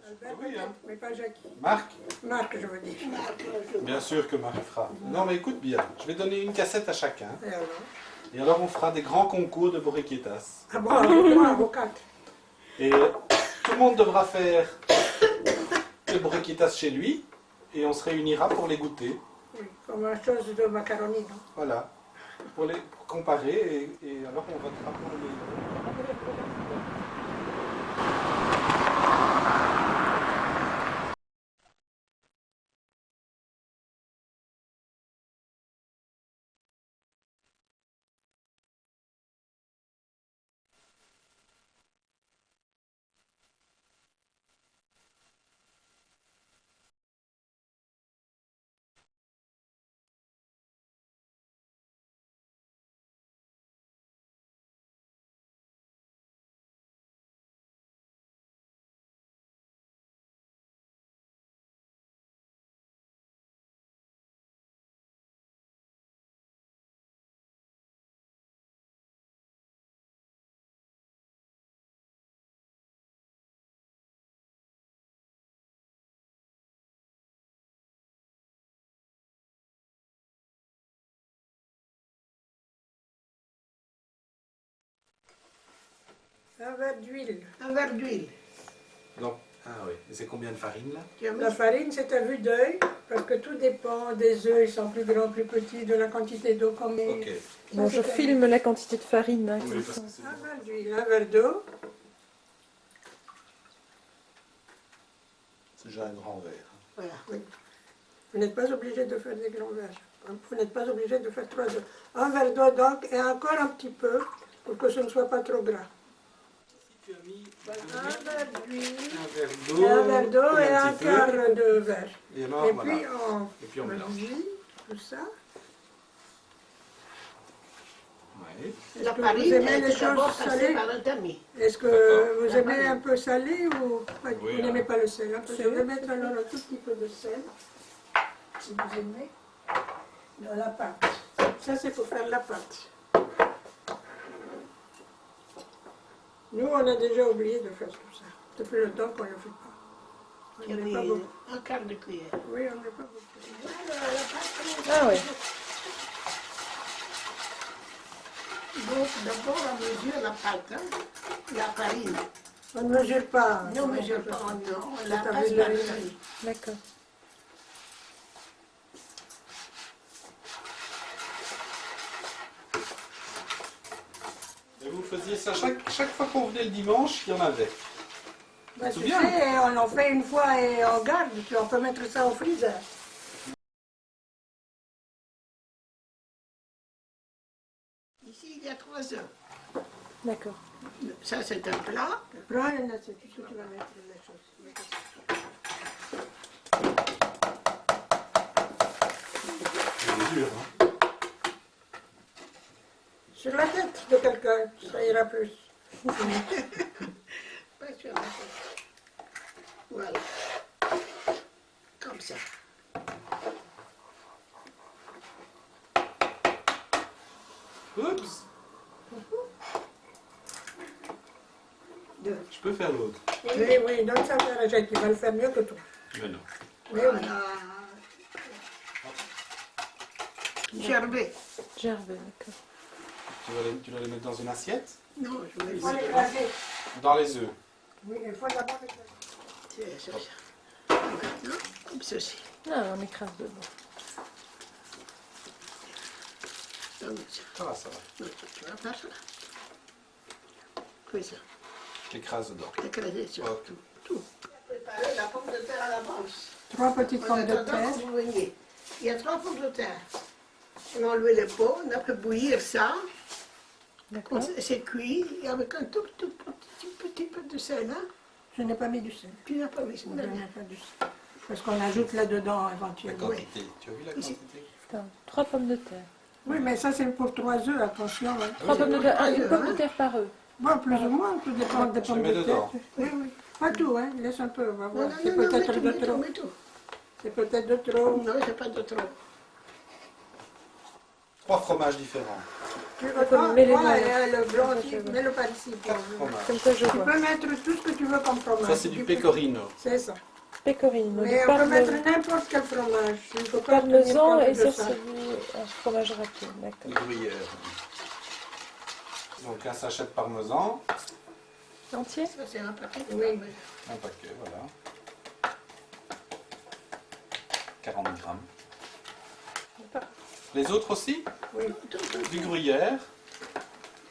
Albert, Oui, hein. mais pas Jackie. Marc? Marc, je veux dire. Bien sûr que Marc fera. Non mais écoute bien, je vais donner une cassette à chacun. Et alors Et alors on fera des grands concours de borriquetas. Ah bon, avec 4. Et tout le monde devra faire des borriquetas chez lui. Et on se réunira pour les goûter. Oui, comme une chose de macaroni, non? Voilà. Pour les comparer et alors on votera pour le meilleur. Un verre d'huile. Un verre d'huile. Donc, ah oui. Et c'est combien de farine là? La farine, c'est à vue d'œil, parce que tout dépend des œufs, ils sont plus grands, plus petits, de la quantité d'eau qu'on met. Ok. Bon, je filme la quantité de farine. Hein, Oui, comme parce ça. que c'est... Un verre d'huile, un verre d'eau. C'est déjà un grand verre. Voilà. Oui. Vous n'êtes pas obligé de faire des grands verres. Vous n'êtes pas obligé de faire 3 œufs. Un verre d'eau donc, et encore un petit peu, pour que ce ne soit pas trop gras. Tu as mis Un verre d'huile, un verre d'eau et un petit peu. quart de verre. Et alors, Et voilà. puis on mélange. mélange tout ça. Ouais. La que farine, vous aimez elle les est d'abord choses passée salées? par un tamis. Est-ce que D'accord. vous La aimez farine. un peu salé ou pas, Oui, vous n'aimez hein. pas le sel? Je vais mettre alors un tout petit peu de sel, si vous aimez, dans la pâte. Ça, c'est pour faire la pâte. Nous, on a déjà oublié de faire tout ça. Depuis le temps qu'on ne le fait pas. On J'ai ne met mis pas beaucoup. un quart de cuillère. Oui, on ne met pas beaucoup. Ah oui. Donc d'abord on mesure la pâte, hein, la farine. On ne mesure pas. Non, on ne mesure pas, non, on la C'est passe avec par le le riz. tamis. D'accord. Et vous faisiez ça chaque fois qu'on venait le dimanche, il y en avait. Bah, C'est tu bien. sais, on en fait une fois et on garde. On peut mettre ça au freezer. Ici, il y a 3 œufs. D'accord. Ça, c'est un plat. Prends une assiette, tu sais, tu vas mettre les choses. C'est dur, hein. Sur la tête de quelqu'un, ça ira plus. Pas sur la tête. Voilà. Comme ça. Oups. Deux. Je peux faire l'autre. Oui, oui, donne ça à Jacques, il va le faire mieux que toi. Mais non. Oui, oui. Voilà. Gervais. Gervais, d'accord. Tu vas les mettre dans une assiette? Non, je vais Il faut le l'écraser. Dans les œufs. Oui, il faut d'abord l'écraser. C'est ça. Maintenant, comme ceci. Ah, on écrase dedans. Comme ça. Ça va, ça va. Non, tu vas faire ça. Comme ça. J'écrase dedans. Écraser sur Ok. tout. Tout. Préparer la pomme de terre à l'avance. 3 petites En pommes de attendant terre. que vous veniez. Il y a 3 pommes de terre. On a enlevé les peaux, on a fait bouillir ça. D'accord. C'est cuit et avec un tout petit peu de sel. Hein? Je n'ai pas mis du sel. Tu n'as pas mis ça. Je n'ai pas du sel. Parce qu'on ajoute là-dedans La éventuellement. quantité. Tu as vu la quantité? Attends, 3 pommes de terre. Oui, mais ça c'est pour 3 œufs, attention. Hein. 3 pommes de terre. Ah, une œufs, pomme de hein. terre par œuf. Bon, plus ou moins, tout dépend des Je pommes mets de terre. dedans. Oui, oui. Pas tout, hein. Laisse un peu, on va Non, voir. non, C'est non, non, peut-être de mets tout, trop. mets tout. C'est peut-être de trop. Non, c'est pas de trop. 3 fromages différents. Tu Attends, mets les voilà, mains. il y a le blanc Comme ça, aussi, je vois. mets-le par ici. Quatre fromages. Comme ça, je Tu vois. peux mettre tout ce que tu veux comme fromage. Ça, c'est du pecorino. C'est ça. Pecorino, Mais du on peut mettre parmesan, n'importe quel fromage. Il ne faut pas tenir parmesan compte et de ça, ça. c'est un fromage râpé. D'accord. Du gruyère. Donc un sachet de parmesan, Entier? Ça, c'est un paquet. Oui. un paquet, voilà. 40 grammes. Les autres aussi? Oui. Du gruyère.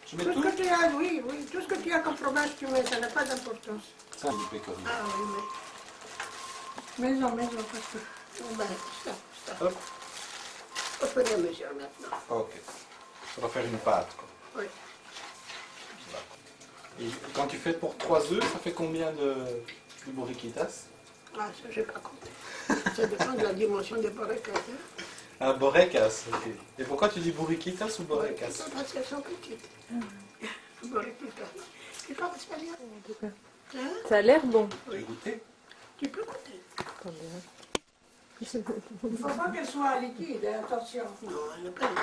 Je mets Tout tout? ce que tu as, oui, oui. Tout ce que tu as comme fromage, tu mets. Ça n'a pas d'importance. Ça, du pecorino. Ah oui, oui. Maison, parce que... Bon, ben, ça. Hop. Au fur et à mesure maintenant. Ok. Ça va faire une pâte, quoi. Oui. Et quand tu fais pour 3 œufs, ça fait combien de burriquitas? Ah, ça, j'ai pas compté. Ça dépend de la dimension des borekas. Hein. Ah, borrecas, ok. Et pourquoi tu dis burriquitas ou borrecas? Parce qu'elles sont petites. Borekitas. Tu parles espagnol? En tout cas, Hein? ça a l'air bon. Tu veux goûter? Tu peux goûter. Attendez, hein. Il ne faut pas qu'elle soit liquide, hein, attention. Non, elle n'est pas là.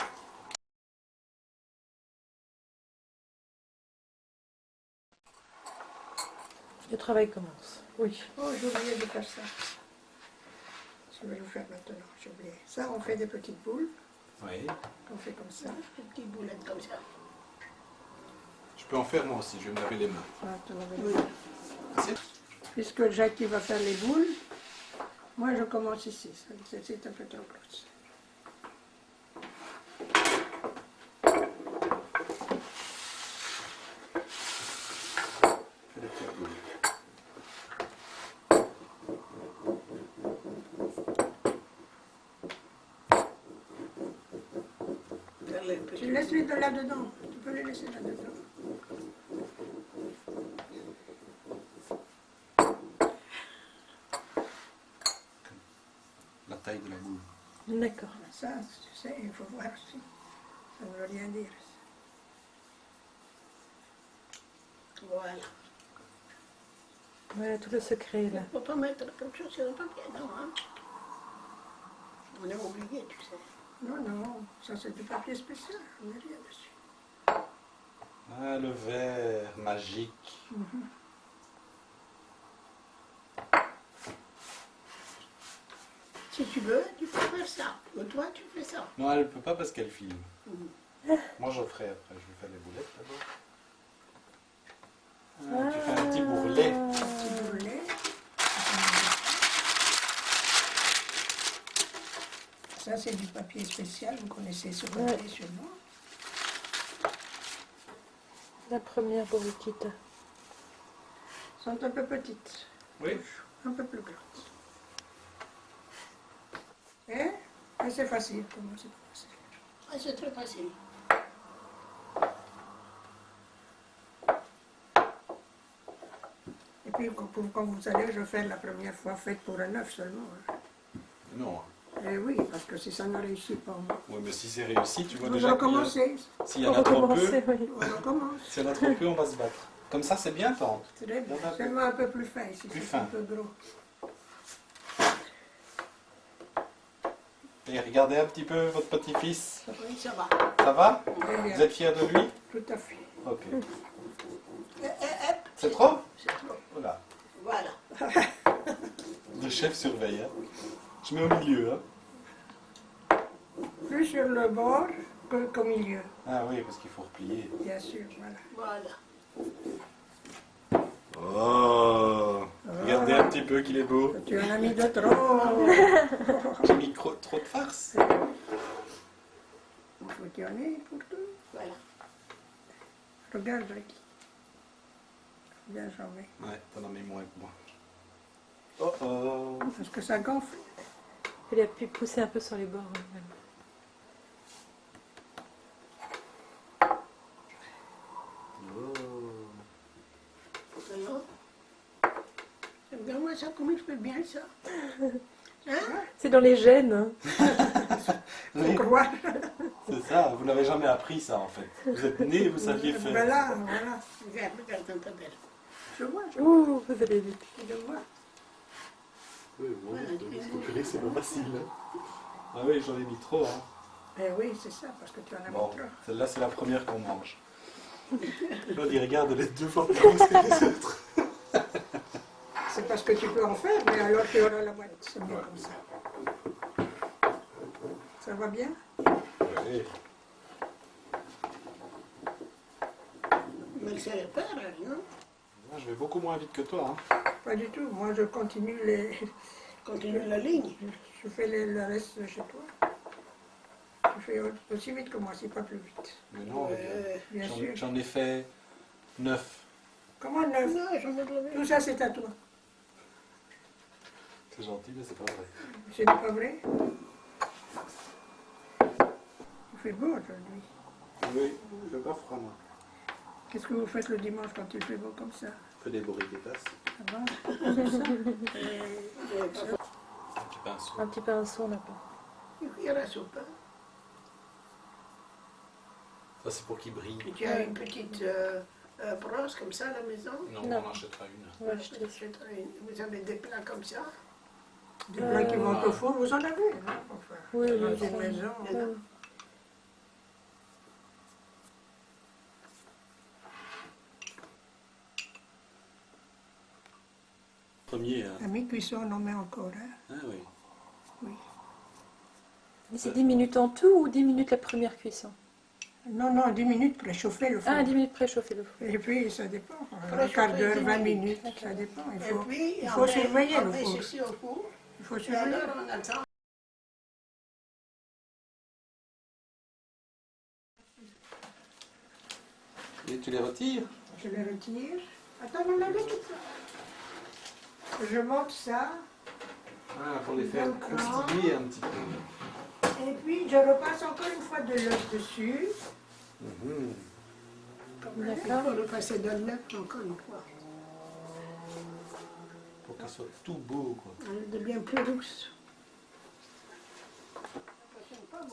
Le travail commence. Oui. Oh, j'ai oublié de faire ça. Je vais le faire maintenant, j'ai oublié. Ça, on fait des petites boules. Oui. On fait comme ça. Des petites boulettes comme ça. Je peux en faire moi aussi, je vais me laver les mains. Ah, tu vas voir. Oui. Assez? Puisque Jackie va faire les boules, moi je commence ici. C'est un peu trop grosse. Fais des petites boules. Faire les petites Tu laisses les deux là-dedans. Tu peux les laisser là-dedans. La taille de la boule. D'accord. Ça, tu sais, il faut voir aussi. Ça ne veut rien dire. Voilà. Voilà tout le secret là. Il ne faut pas mettre comme ça sur le papier, non. Hein? On est obligé, tu sais. Non, non, ça c'est du papier spécial. On n'a rien dessus. Ah, le verre magique. Si tu veux, tu peux faire ça. Ou toi, tu fais ça. Non, elle ne peut pas parce qu'elle filme. Moi, j'en ferai après. Je vais faire les boulettes d'abord. Ah, tu fais un petit bourrelet. Petit bourrelet. Ça c'est du papier spécial. Vous connaissez ce papier sûrement. La première burriquita. Elles sont un peu petites. Oui. Un peu plus grandes. Et c'est facile. Pour moi, c'est pas facile. Ah, c'est très facile. Et puis, quand vous allez, je fais la première fois faite pour un œuf seulement. Hein. Non. Et oui, parce que si ça ne réussit pas, Oui, mais si c'est réussi, tu vois vous déjà qu'il y a- recommencez. s'il y en a trop peu, recommencer, oui. On recommence. s'il y en a trop peu, on va se battre. Comme ça, c'est bien, tante. Très bien. Il y en a Seulement un peu plus fin ici, Plus c'est fin. un peu gros. Et regardez un petit peu votre petit-fils. Oui, ça va. Ça va? Très bien. Vous êtes fiers de lui? Tout à fait. Ok. Hop, C'est trop? c'est trop. Voilà. Voilà. Le chef surveille. Hein. Je mets au milieu. Hein. Plus sur le bord qu'au milieu, Ah oui, parce qu'il faut replier. bien sûr. Voilà. Voilà. Oh! Regardez un petit peu qu'il est beau. Tu en as mis de trop. J'ai mis trop de farce. Il faut qu'il y en ait pour tout. Voilà. Regarde, Jackie. Bien jamais. Ouais, t'en as mis moins que moi. Oh oh! Parce que ça gonfle. Il a pu pousser un peu sur les bords. Même. Alors, regarde-moi ça, comment je fais bien ça. Hein? C'est dans les gènes. Hein. Faut croire. C'est ça, vous n'avez jamais appris ça en fait. Vous êtes né, vous saviez faire. Voilà, voilà. Regarde, regarde dans ta belle. Je vois, Ouh, vous allez vite. je vois. Oui, bon, c'est pas facile. Hein. Ah oui, j'en ai mis trop. Hein. Eh oui, c'est ça, parce que tu en as Bon, mis trop. celle-là, c'est la première qu'on mange. L'autre, il regarde les deux fois plus grosses que les autres. C'est parce que tu peux en faire, mais alors tu auras la moitié. C'est mieux comme ça. Ça va bien? Oui. Mais c'est repère, non? Moi, je vais beaucoup moins vite que toi. Hein. Pas du tout. Moi, je continue Continue la ligne. Je fais le reste de chez toi. Tu fais aussi vite que moi, si pas plus vite. Mais non, Bien sûr. j'en ai fait 9. Comment neuf? Non, j'en ai levé. Tout ça, c'est à toi. C'est gentil, mais c'est pas vrai. Ce n'est pas vrai? Il fait beau aujourd'hui. Oui, il fait pas froid, moi. Qu'est-ce que vous faites le dimanche quand il fait beau comme ça? On fait des burritos. Ça va? C'est ça? Un petit pinceau. Un petit pinceau, on n'a pas. Il y a la soupe. Hein. Ça, c'est pour qu'il brille. Et tu as une petite brosse comme ça à la maison? Non, Non. on en achètera une. On va acheter. Vous avez des plats comme ça? Des plats qui vont au four, vous en avez, non? Enfin, Oui, dans oui, une oui. maison. Oui. Premier, hein. À mi-cuisson, on en met encore, hein? Ah oui. Oui. Mais c'est 10 minutes en tout ou 10 minutes la première cuisson? Non, non, 10 minutes pour réchauffer le four. Ah, 10 minutes préchauffer le four. Et puis, ça dépend. Un Préchauffer quart d'heure, 10 20 minutes. minutes, ça dépend. Il Et faut, puis, il faut surveiller on le met four. ceci au four. Il faut Et surveiller. alors, on attend. Et tu les retires? Je les retire. Attends, on l'a tout ça. Je monte ça. Ah, pour les faire croustiller un petit peu. Et puis, je repasse encore une fois de l'œuf dessus. Mhm. Il faut le passer dans le lait encore une fois. Pour qu'il soit tout beau, quoi. Elle devient plus rousse.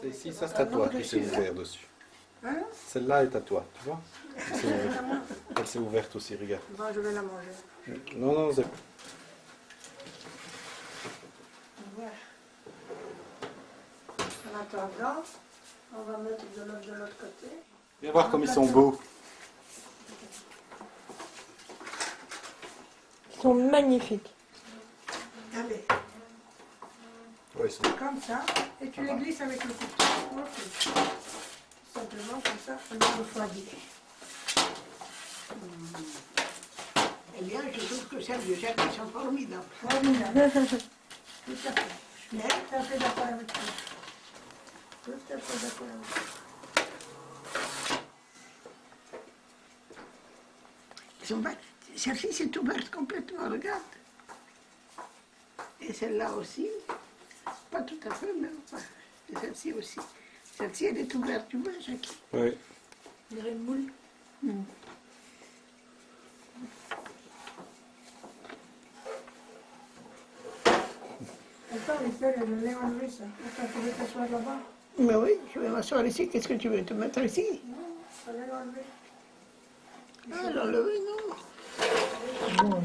C'est ici, ça c'est à toi qui s'est ouvert dessus. Hein? Celle-là est à toi, tu vois? Elle s'est ouverte aussi, regarde. Bon, je vais la manger. Non, non, c'est... Voilà. En attendant, on va mettre de l'autre de l'autre côté. Viens voir comme ils sont beaux. Ils sont magnifiques. Allez, Ouais, ils sont... comme ça, et tu les glisses avec le couteau. Ok. Simplement comme ça, on va refroidir. Eh bien, je trouve que celles de Jacques sont formidables. Formidable. Tout à fait. Je suis tout à fait d'accord avec toi. Tout à fait d'accord avec toi. Ils sont bêtes. Celle-ci s'est ouverte complètement, regarde. Et celle-là aussi. Pas tout à fait, mais enfin. Et celle-ci aussi. Celle-ci, elle est ouverte, tu vois, Jacques. Oui. On dirait une moule. Attends, Estelle, elle l'a enlevé ça. Attends, tu veux t'asseoir là-bas? Mais oui, je vais m'asseoir ici. Qu'est-ce que tu veux te mettre ici? Non, elle l'a enlevé. Ah, l'enlever, non. Bon,